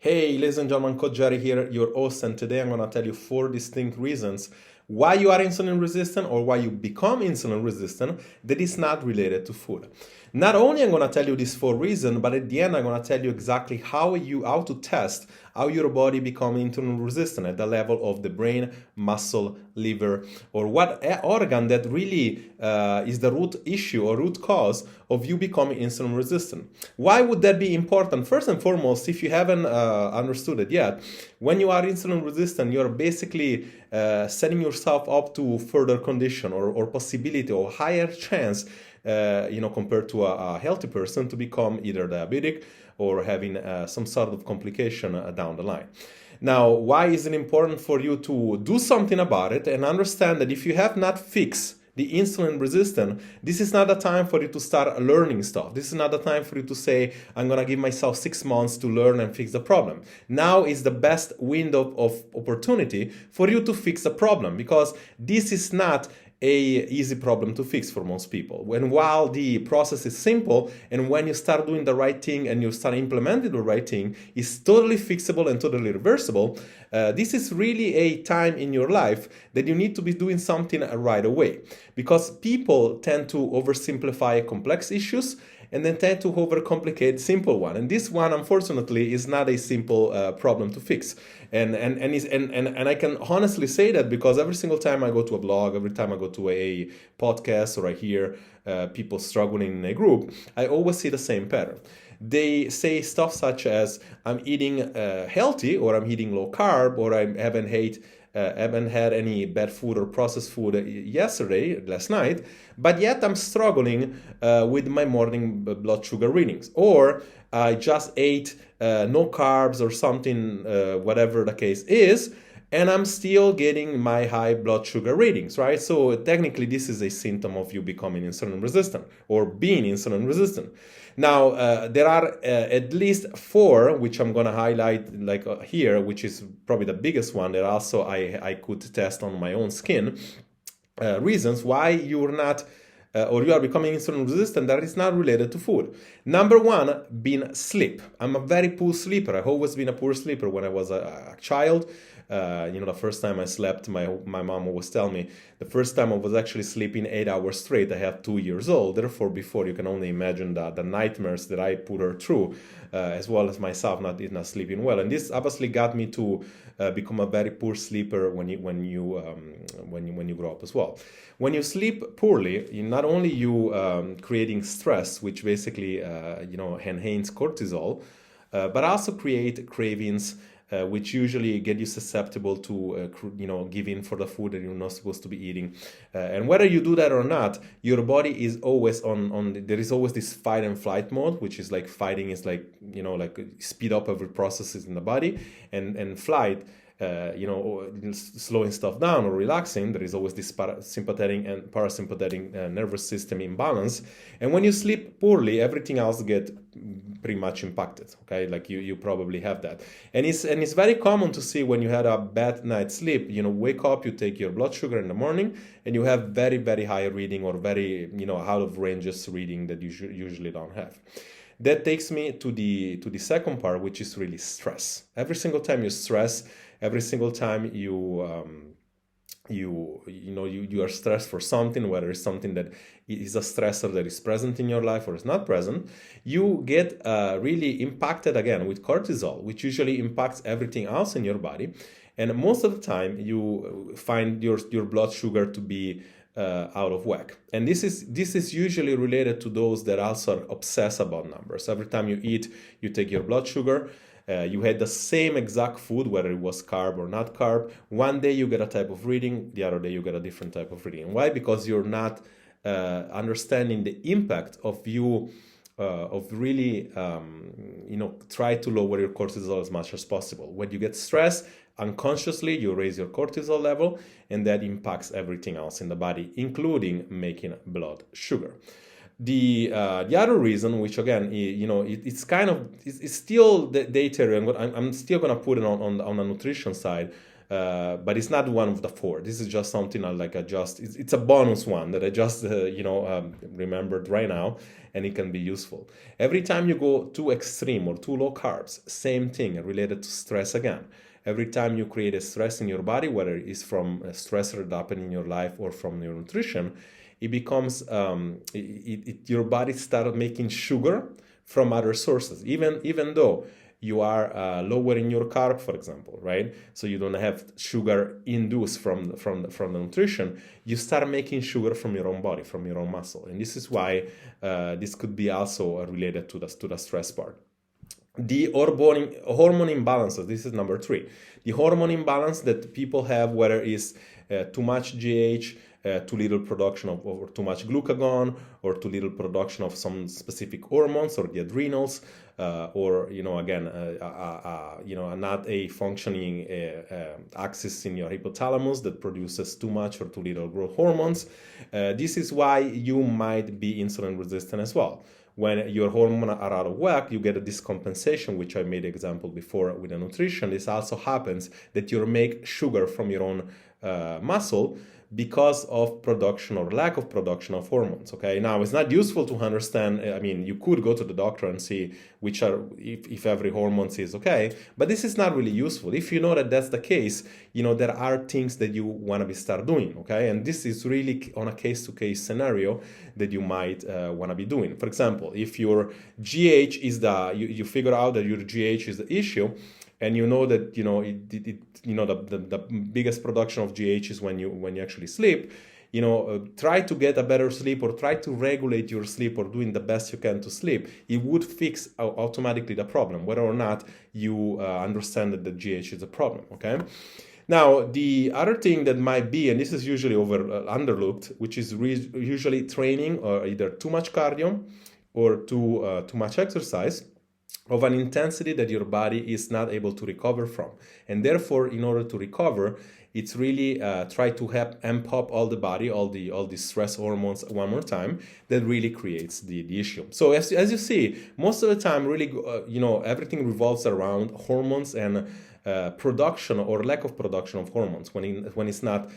Hey, ladies and gentlemen, Coach Jerry here, your host, and today I'm going to tell you four distinct reasons why you are insulin resistant or why you become insulin resistant that is not related to food. Not only I'm going to tell you these four reasons, but at the end I'm going to tell you exactly how to test how your body become insulin resistant at the level of the brain, muscle, liver, or what organ that really is the root issue or root cause of you becoming insulin resistant. Why would that be important? First and foremost, if you haven't understood it yet, when you are insulin resistant, you're basically setting yourself up to further condition or possibility or higher chance compared to a healthy person to become either diabetic or having some sort of complication down the line. Now, why is it important for you to do something about it and understand that if you have not fixed the insulin resistant, this is not a time for you to start learning stuff. This is not a time for you to say, I'm going to give myself 6 months to learn and fix the problem. Now is the best window of opportunity for you to fix the problem, because this is not a easy problem to fix for most people. When while the process is simple, and when you start doing the right thing and you start implementing the right thing, it's totally fixable and totally reversible. This is really a time in your life that you need to be doing something right away, because people tend to oversimplify complex issues and then tend to overcomplicate simple one. And this one, unfortunately, is not a simple problem to fix. And I can honestly say that because every single time I go to a blog, every time I go to a podcast, or I hear people struggling in a group, I always see the same pattern. They say stuff such as, I'm eating healthy, or I'm eating low carb, or I haven't had any bad food or processed food last night, but yet I'm struggling with my morning blood sugar readings. Or I just ate no carbs or something, whatever the case is, and I'm still getting my high blood sugar readings, right? So technically, this is a symptom of you becoming insulin resistant or being insulin resistant. Now, there are at least four, which I'm going to highlight here, which is probably the biggest one that also I could test on my own skin. Reasons why you're not or you are becoming insulin resistant that is not related to food. Number one, being sleep. I'm a very poor sleeper. I've always been a poor sleeper when I was a child. The first time I slept, my mom always tell me, the first time I was actually sleeping 8 hours straight, I have 2 years old. Therefore, before, you can only imagine the nightmares that I put her through, as well as myself not sleeping well. And this obviously got me to become a very poor sleeper when you grow up as well. When you sleep poorly, not only you creating stress, which basically enhance cortisol, but also create cravings, which usually get you susceptible to give in for the food that you're not supposed to be eating. And whether you do that or not, your body is always there is always this fight and flight mode, which is like fighting is like speed up every processes in the body, and flight, slowing stuff down or relaxing. There is always this sympathetic and parasympathetic nervous system imbalance. And when you sleep poorly, everything else get pretty much impacted. Okay, like you probably have that. And it's very common to see when you had a bad night's sleep, wake up, you take your blood sugar in the morning, and you have very, very high reading, or very, out of ranges reading that you usually don't have. That takes me to the second part, which is really stress. Every single time you stress, every single time you are stressed for something, whether it's something that is a stressor that is present in your life or is not present, you get really impacted again with cortisol, which usually impacts everything else in your body. And most of the time, you find your blood sugar to be out of whack. And this is usually related to those that also obsess about numbers. Every time you eat, you take your blood sugar. You had the same exact food, whether it was carb or not carb. One day you get a type of reading, the other day you get a different type of reading. Why? Because you're not understanding the impact of you of really try to lower your cortisol as much as possible. When you get stressed, unconsciously you raise your cortisol level, and that impacts everything else in the body, including making blood sugar. The other reason, which again, it's kind of it's still data, and I'm still gonna put it on the nutrition side, but it's not one of the four. This is just something it's a bonus one that I just remembered right now, and it can be useful. Every time you go too extreme or too low carbs, same thing related to stress again. Every time you create a stress in your body, whether it's from a stressor that happened in your life or from your nutrition, it becomes your body starts making sugar from other sources, even though you are lowering your carb, for example, right? So you don't have sugar induced from the nutrition. You start making sugar from your own body, from your own muscle, and this is why this could be also related to the stress part. The hormone imbalances. This is number 3. The hormone imbalance that people have, whether it's too much GH, too little production of, or too much glucagon, or too little production of some specific hormones or the adrenals, or not a functioning axis in your hypothalamus that produces too much or too little growth hormones. This is why you might be insulin resistant as well. When your hormones are out of whack, you get a discompensation, which I made an example before with the nutrition. This also happens that you make sugar from your own muscle because of production or lack of production of hormones. Okay, now it's not useful to understand. I mean, you could go to the doctor and see if every hormone is okay, but this is not really useful. If you know that that's the case, there are things that you want to start doing. Okay, and this is really on a case-to-case scenario that you might want to be doing. For example, if your GH is you figure out that your GH is the issue, and you know that the biggest production of GH is when you actually sleep. Try to get a better sleep, or try to regulate your sleep, or doing the best you can to sleep. It would fix automatically the problem, whether or not you understand that the GH is a problem. Okay. Now, the other thing that might be, and this is usually underlooked, which is usually training, or either too much cardio or too much exercise of an intensity that your body is not able to recover from. And therefore, in order to recover, it's really try to amp up all the body, all the stress hormones one more time. That really creates the issue. So as you see, most of the time, really, everything revolves around hormones and production or lack of production of hormones. When it's not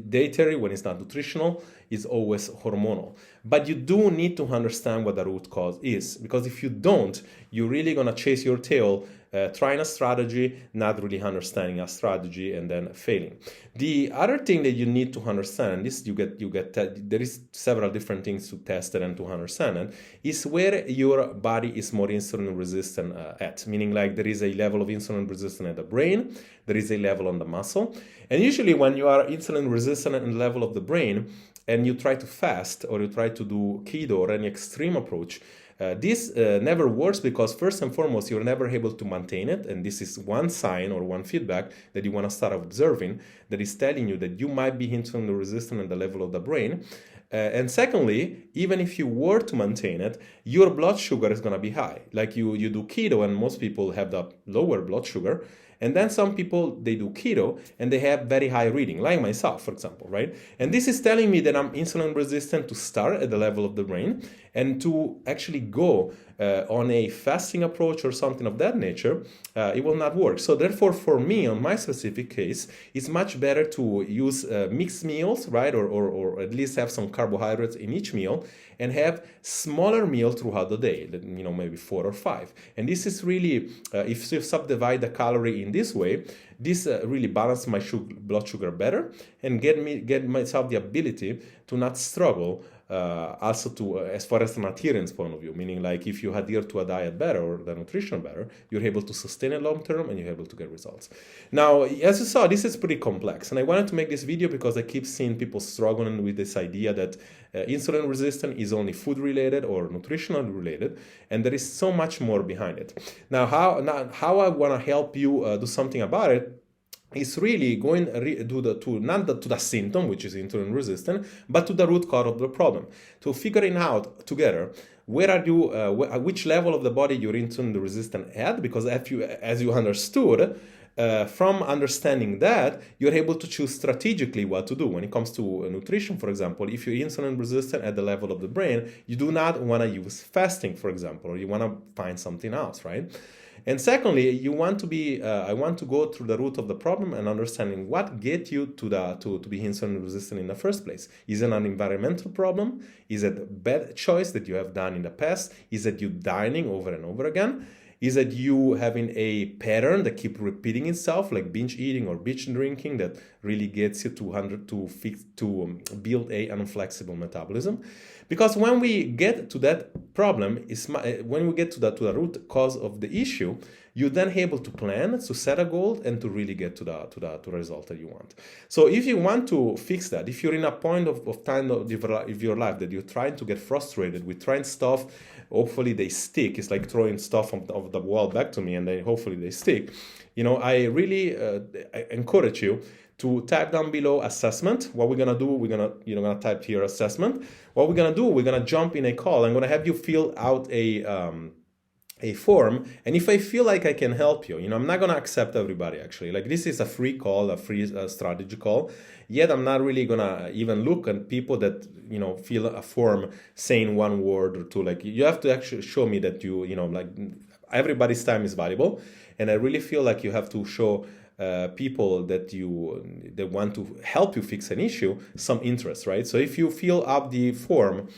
dietary, when it's not nutritional, it's always hormonal. But you do need to understand what the root cause is, because if you don't, you're really gonna chase your tail, trying a strategy, not really understanding a strategy, and then failing. The other thing that you need to understand, and this there is several different things to test it and to understand it, is where your body is more insulin resistant at. Meaning, like, there is a level of insulin resistant at the brain, there is a level on the muscle, and usually when you are insulin resistant at the level of the brain, and you try to fast, or you try to do keto or any extreme approach, this never works, because first and foremost, you're never able to maintain it. And this is one sign or one feedback that you want to start observing that is telling you that you might be insulin resistant at the level of the brain. And secondly, even if you were to maintain it, your blood sugar is going to be high. Like you do keto, and most people have the lower blood sugar. And then some people, they do keto and they have very high reading, like myself, for example, right? And this is telling me that I'm insulin resistant to start at the level of the brain, and to actually go on a fasting approach or something of that nature, it will not work. So therefore, for me, on my specific case, it's much better to use mixed meals, right? Or at least have some carbohydrates in each meal, and have smaller meal throughout the day, maybe 4 or 5. And this is really, if you subdivide the calorie in this way, this really balances my blood sugar better, and get myself the ability to not struggle also to as far as an adherence point of view, meaning like if you adhere to a diet better or the nutrition better, you're able to sustain it long term and you're able to get results. Now, as you saw, this is pretty complex, and I wanted to make this video because I keep seeing people struggling with this idea that insulin resistance is only food related or nutritional related, and there is so much more behind it. Now, how I want to help you do something about it is really going not to the symptom, which is insulin resistant, but to the root cause of the problem, to figuring out together where are you, which level of the body you're insulin resistant at, because as you understood, from understanding that, you're able to choose strategically what to do. When it comes to nutrition, for example, if you're insulin resistant at the level of the brain, you do not want to use fasting, for example, or you want to find something else, right? And secondly, you want to be, I want to go through the root of the problem and understanding what get you to be insulin resistant in the first place. Is it an environmental problem? Is it a bad choice that you have done in the past? Is it you dining over and over again? Is it you having a pattern that keep repeating itself, like binge eating or binge drinking, that really gets you to build a unflexible metabolism? Because when we get to that problem, when we get to the root cause of the issue, you're then able to plan, to set a goal, and to really get to the result that you want. So if you want to fix that, if you're in a point of time of your life that you're trying to get frustrated with trying stuff, hopefully they stick. It's like throwing stuff off the wall back to me, and then hopefully they stick. I really I encourage you to type down below assessment. What we're gonna do, you're gonna type here assessment. What we're gonna do, we're gonna jump in a call. I'm gonna have you fill out a form, and if I feel like I can help you, I'm not gonna accept everybody actually. Like, this is a free call, a free strategy call. Yet I'm not really gonna even look at people that fill a form saying one word or two. Like, you have to actually show me that like, everybody's time is valuable, and I really feel like you have to show people that want to help you fix an issue some interest, right? So if you fill up the form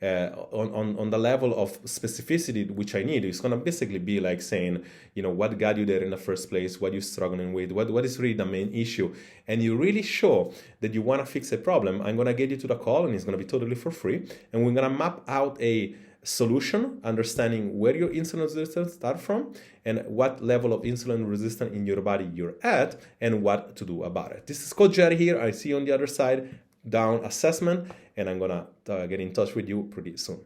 on the level of specificity which I need, it's gonna basically be like saying, what got you there in the first place, what you're struggling with, what is really the main issue, and you really show that you want to fix a problem. I'm gonna get you to the call, and it's gonna be totally for free, and we're gonna map out a solution, understanding where your insulin resistance start from and what level of insulin resistance in your body you're at and what to do about it. This is Coach Jerry here. I see you on the other side, down assessment, and I'm gonna get in touch with you pretty soon.